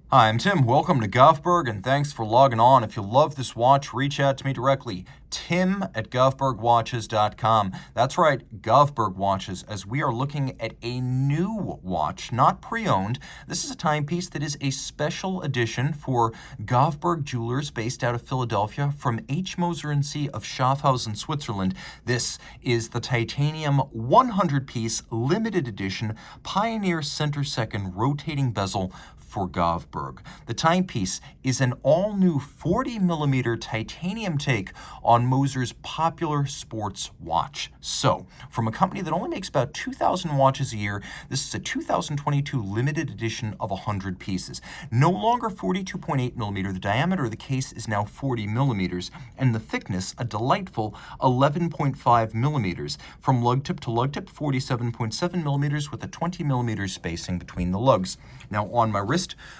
Hi, I'm Tim. Welcome to Govberg, and thanks for logging on. If you love this watch, reach out to me directly, tim@govbergwatches.com. That's right, Govberg Watches, as we are looking at a new watch, not pre-owned. This is a timepiece that is a special edition for Govberg Jewelers based out of Philadelphia from H. Moser Cie of Schaffhausen, Switzerland. This is the titanium 100-piece limited edition Pioneer Center Second Rotating Bezel for Govberg. The timepiece is an all-new 40mm titanium take on Moser's popular sports watch. So, from a company that only makes about 2,000 watches a year, this is a 2022 limited edition of 100 pieces. No longer 42.8mm, the diameter of the case is now 40mm, and the thickness, a delightful 11.5mm. From lug tip to lug tip, 47.7mm with a 20mm spacing between the lugs. Now, on my wrist,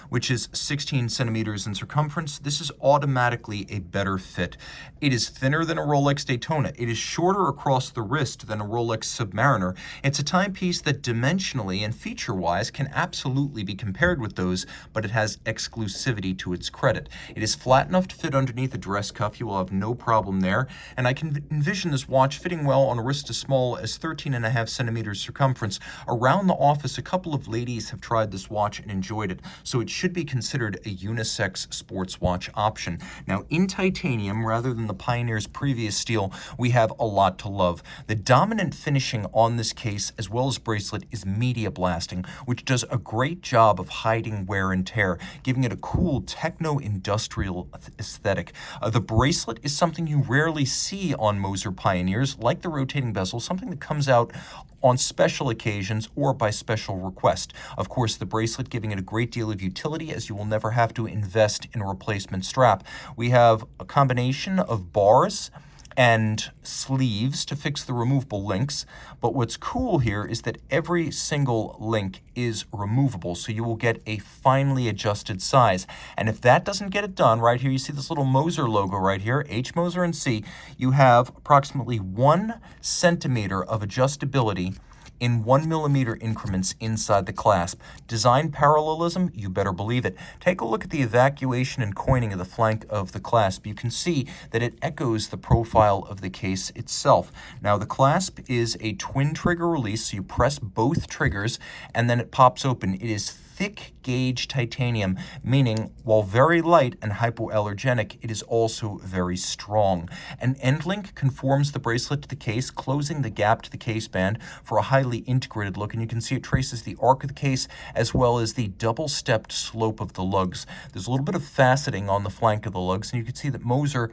which is 16 centimeters in circumference, this is automatically a better fit. It is thinner than a Rolex Daytona. It is shorter across the wrist than a Rolex Submariner. It's a timepiece that dimensionally and feature-wise can absolutely be compared with those, but it has exclusivity to its credit. It is flat enough to fit underneath a dress cuff. You will have no problem there. And I can envision this watch fitting well on a wrist as small as 13.5 centimeters circumference. Around the office, a couple of ladies have tried this watch and enjoyed it, so it should be considered a unisex sports watch option. Now, in titanium, rather than the Pioneer's previous steel, we have a lot to love. The dominant finishing on this case, as well as bracelet, is media blasting, which does a great job of hiding wear and tear, giving it a cool techno-industrial aesthetic. The bracelet is something you rarely see on Moser Pioneers, like the rotating bezel, something that comes out on special occasions or by special request. Of course, the bracelet giving it a great deal of utility, as you will never have to invest in a replacement strap. We have a combination of bars and sleeves to fix the removable links, but what's cool here is that every single link is removable, so you will get a finely adjusted size. And if that doesn't get it done, right here you see this little Moser logo right here, H. Moser Cie, you have approximately 1 centimeter of adjustability in 1mm increments inside the clasp. Design parallelism, you better believe it. Take a look at the evacuation and coining of the flank of the clasp. You can see that it echoes the profile of the case itself. Now, the clasp is a twin trigger release, so you press both triggers and then it pops open. It is thick gauge titanium, meaning while very light and hypoallergenic, it is also very strong. An end link conforms the bracelet to the case, closing the gap to the case band for a highly integrated look, and you can see it traces the arc of the case as well as the double-stepped slope of the lugs. There's a little bit of faceting on the flank of the lugs, and you can see that Moser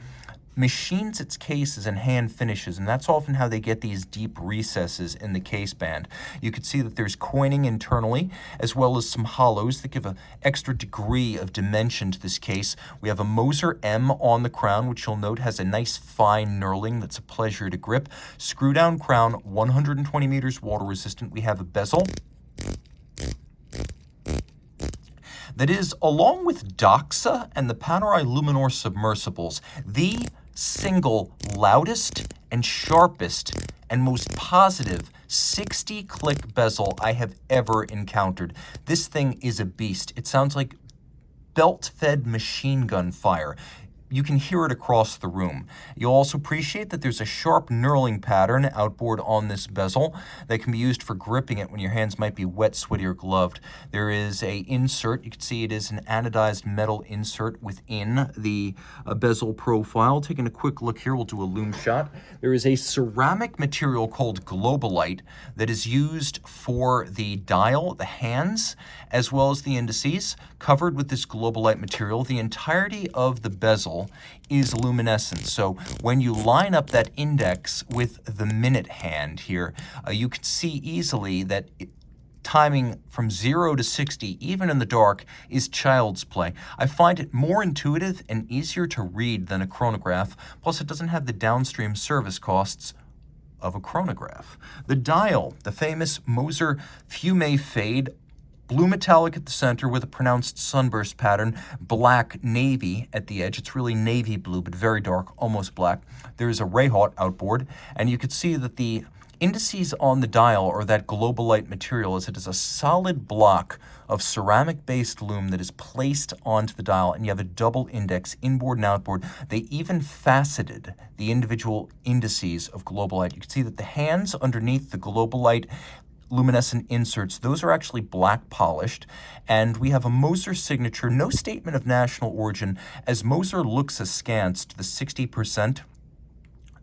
machines its cases and hand finishes, and that's often how they get these deep recesses in the case band. You can see that there's coining internally, as well as some hollows that give an extra degree of dimension to this case. We have a Moser M on the crown, which you'll note has a nice fine knurling that's a pleasure to grip. Screw down crown, 120 meters water resistant. We have a bezel that is, along with Doxa and the Panerai Luminor submersibles, the single loudest and sharpest and most positive 60-click bezel I have ever encountered. This thing is a beast. It sounds like belt-fed machine gun fire. You can hear it across the room. You'll also appreciate that there's a sharp knurling pattern outboard on this bezel that can be used for gripping it when your hands might be wet, sweaty, or gloved. There is a insert. You can see it is an anodized metal insert within the bezel profile. Taking a quick look here, we'll do a loom shot. There is a ceramic material called Globalite that is used for the dial, the hands, as well as the indices, covered with this Globalite material. The entirety of the bezel is luminescent. So when you line up that index with the minute hand here, you can see easily that timing from 0 to 60, even in the dark, is child's play. I find it more intuitive and easier to read than a chronograph, plus it doesn't have the downstream service costs of a chronograph. The dial, the famous Moser Fume Fade, blue metallic at the center with a pronounced sunburst pattern, black navy at the edge. It's really navy blue, but very dark, almost black. There is a Rayhaut outboard, and you can see that the Indices on the dial are that globalite material, as it is a solid block of ceramic-based lume that is placed onto the dial, and you have a double index, inboard and outboard. They even faceted the individual indices of globalite. You can see that the hands underneath the globalite luminescent inserts, those are actually black polished, and we have a Moser signature, no statement of national origin, as Moser looks askance to the 60%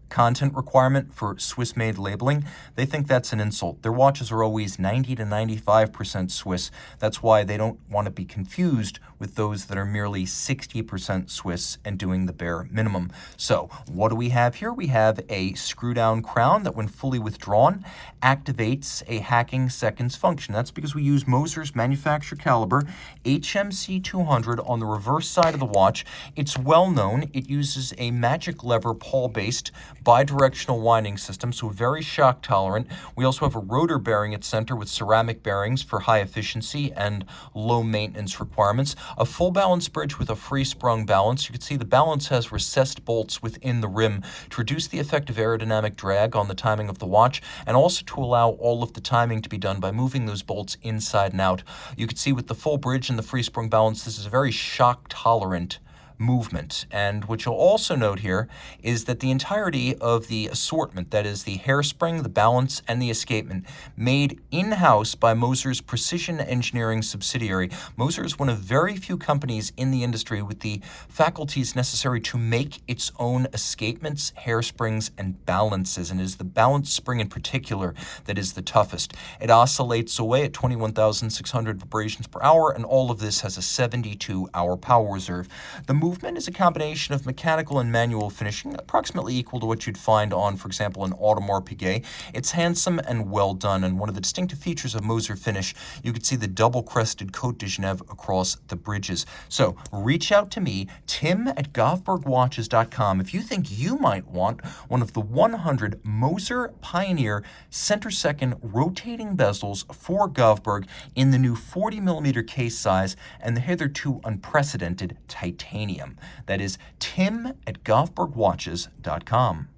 content requirement for Swiss-made labeling. They think that's an insult. Their watches are always 90 to 95% Swiss. That's why they don't want to be confused with those that are merely 60% Swiss and doing the bare minimum. So what do we have here? We have a screw-down crown that, when fully withdrawn, activates a hacking seconds function. That's because we use Moser's manufacturer caliber HMC 200 on the reverse side of the watch. It's well known. It uses a magic lever pawl-based bidirectional winding system, so very shock tolerant. We also have a rotor bearing at center with ceramic bearings for high efficiency and low maintenance requirements. A full balance bridge with a free sprung balance. You can see the balance has recessed bolts within the rim to reduce the effect of aerodynamic drag on the timing of the watch, and also to allow all of the timing to be done by moving those bolts inside and out. You can see with the full bridge and the free sprung balance, this is a very shock tolerant movement. And what you'll also note here is that the entirety of the assortment, that is the hairspring, the balance, and the escapement, made in-house by Moser's precision engineering subsidiary. Moser is one of very few companies in the industry with the faculties necessary to make its own escapements, hairsprings, and balances, and it is the balance spring in particular that is the toughest. It oscillates away at 21,600 vibrations per hour, and all of this has a 72-hour power reserve. The movement is a combination of mechanical and manual finishing, approximately equal to what you'd find on, for example, an Audemars Piguet. It's handsome and well done, and one of the distinctive features of Moser finish, you can see the double-crested Côte de Genève across the bridges. So reach out to me, tim@govbergwatches.com, if you think you might want one of the 100 Moser Pioneer center-second rotating bezels for Govberg in the new 40mm case size and the hitherto unprecedented titanium. That is tim@govbergwatches.com.